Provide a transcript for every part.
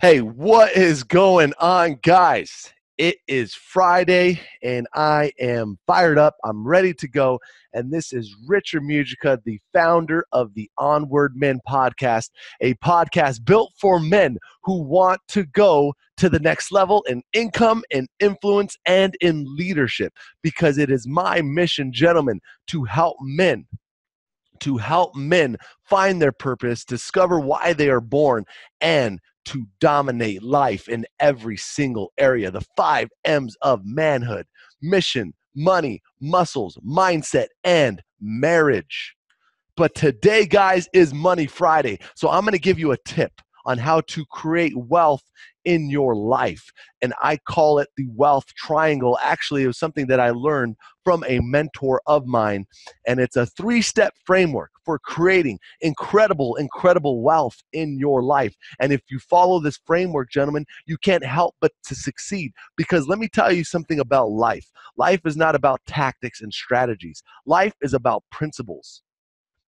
Hey, what is going on, guys? It is Friday and I am fired up. I'm ready to go. And this is Richard Mugica, the founder of the Onward Men podcast, a podcast built for men who want to go to the next level in income, in influence, and in leadership. Because it is my mission, gentlemen, to help men find their purpose, discover why they are born, and to dominate life in every single area. The 5 M's of manhood: mission, money, muscles, mindset, and marriage. But today, guys, is Money Friday. So I'm going to give you a tip on how to create wealth in your life. And I call it the wealth triangle. Actually, it was something that I learned from a mentor of mine. And it's a 3-step framework for creating incredible wealth in your life. And if you follow this framework, gentlemen, you can't help but to succeed. Because let me tell you something about life. Life is not about tactics and strategies. Life is about principles.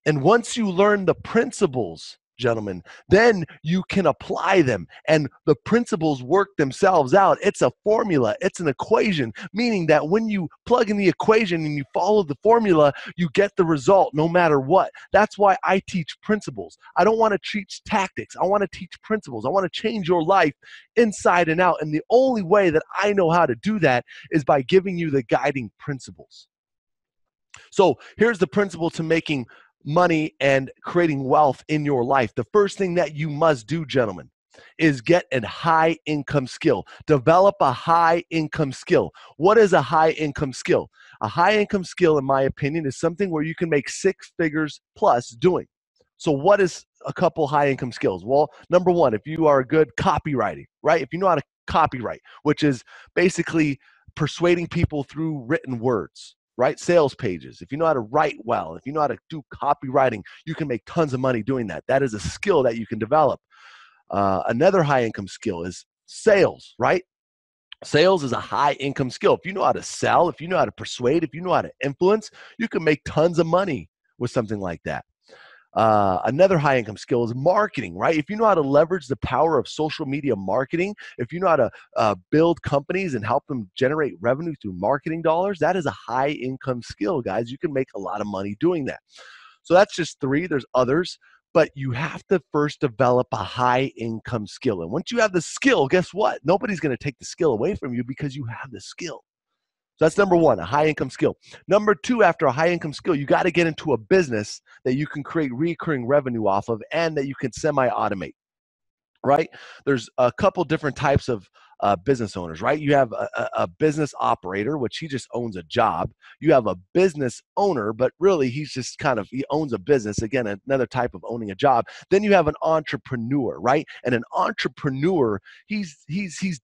And once you learn the principles, gentlemen, then you can apply them. And the principles work themselves out. It's a formula. It's an equation, meaning that when you plug in the equation and you follow the formula, you get the result no matter what. That's why I teach principles. I don't want to teach tactics. I want to teach principles. I want to change your life inside and out. And the only way that I know how to do that is by giving you the guiding principles. So here's the principle to making money and creating wealth in your life. The first thing that you must do, gentlemen, is get a high income skill. Develop a high income skill. What is a high income skill? A high income skill, in my opinion, is something where you can make 6 figures plus doing. So what is a couple high income skills? Well, number one, if you are good copywriting, right? If you know how to copyright, which is basically persuading people through written words, right? Sales pages. If you know how to write well, if you know how to do copywriting, you can make tons of money doing that. That is a skill that you can develop. Another high income skill is sales, right? Sales is a high income skill. If you know how to sell, if you know how to persuade, if you know how to influence, you can make tons of money with something like that. Another high income skill is marketing, right? If you know how to leverage the power of social media marketing, if you know how to build companies and help them generate revenue through marketing dollars, that is a high income skill, guys. You can make a lot of money doing that. So that's just 3. There's others, but you have to first develop a high income skill. And once you have the skill, guess what? Nobody's going to take the skill away from you because you have the skill. So that's number one, a high income skill. Number 2, after a high income skill, you got to get into a business that you can create recurring revenue off of and that you can semi-automate, right? There's a couple different types of business owners, right? You have a business operator, which he just owns a job. You have a business owner, but really he owns a business. Again, another type of owning a job. Then you have an entrepreneur, right? And an entrepreneur, he's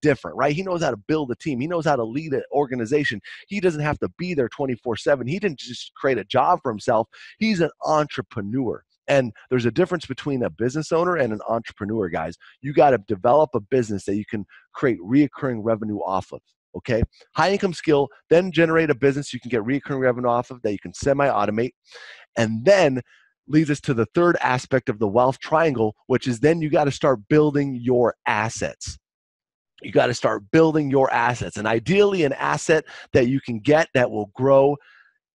different, right? He knows how to build a team. He knows how to lead an organization. He doesn't have to be there 24/7. He didn't just create a job for himself. He's an entrepreneur. And there's a difference between a business owner and an entrepreneur, guys. You got to develop a business that you can create reoccurring revenue off of, okay? High income skill, then generate a business you can get reoccurring revenue off of that you can semi-automate. And then leads us to the third aspect of the wealth triangle, which is then you got to start building your assets. You got to start building your assets. And ideally an asset that you can get that will grow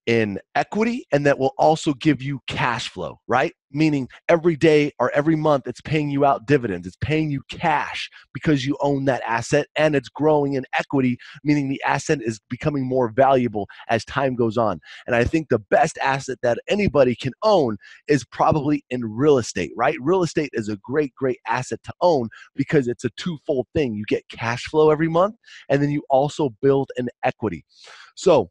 in equity and that will also give you cash flow, right? Meaning every day or every month it's paying you out dividends. It's paying you cash because you own that asset and it's growing in equity, meaning the asset is becoming more valuable as time goes on. And I think the best asset that anybody can own is probably in real estate, right? Real estate is a great asset to own because it's a twofold thing. You get cash flow every month and then you also build an equity. So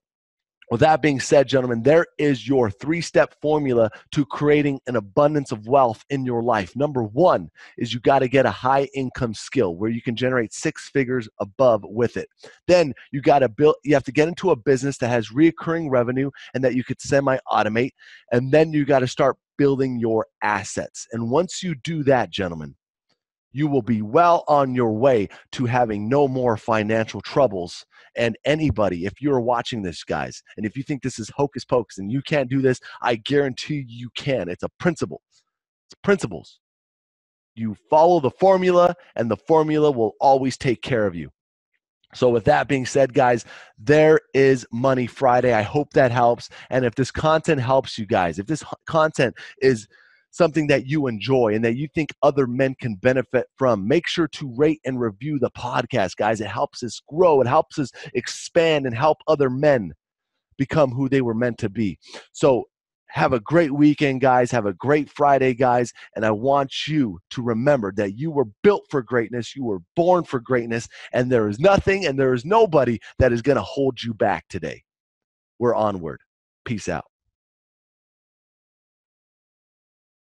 with that being said, gentlemen, there is your 3-step formula to creating an abundance of wealth in your life. Number 1 is you got to get a high income skill where you can generate 6 figures above with it. Then you have to get into a business that has recurring revenue and that you could semi-automate. And then you got to start building your assets. And once you do that, gentlemen, you will be well on your way to having no more financial troubles. And anybody, if you're watching this, guys, and if you think this is hocus pocus and you can't do this, I guarantee you can. It's a principle. It's principles. You follow the formula, and the formula will always take care of you. So with that being said, guys, there is Money Friday. I hope that helps. And if this content helps you guys, if this content is something that you enjoy and that you think other men can benefit from, make sure to rate and review the podcast, guys. It helps us grow. It helps us expand and help other men become who they were meant to be. So have a great weekend, guys. Have a great Friday, guys. And I want you to remember that you were built for greatness. You were born for greatness. And there is nothing and there is nobody that is going to hold you back today. We're onward. Peace out.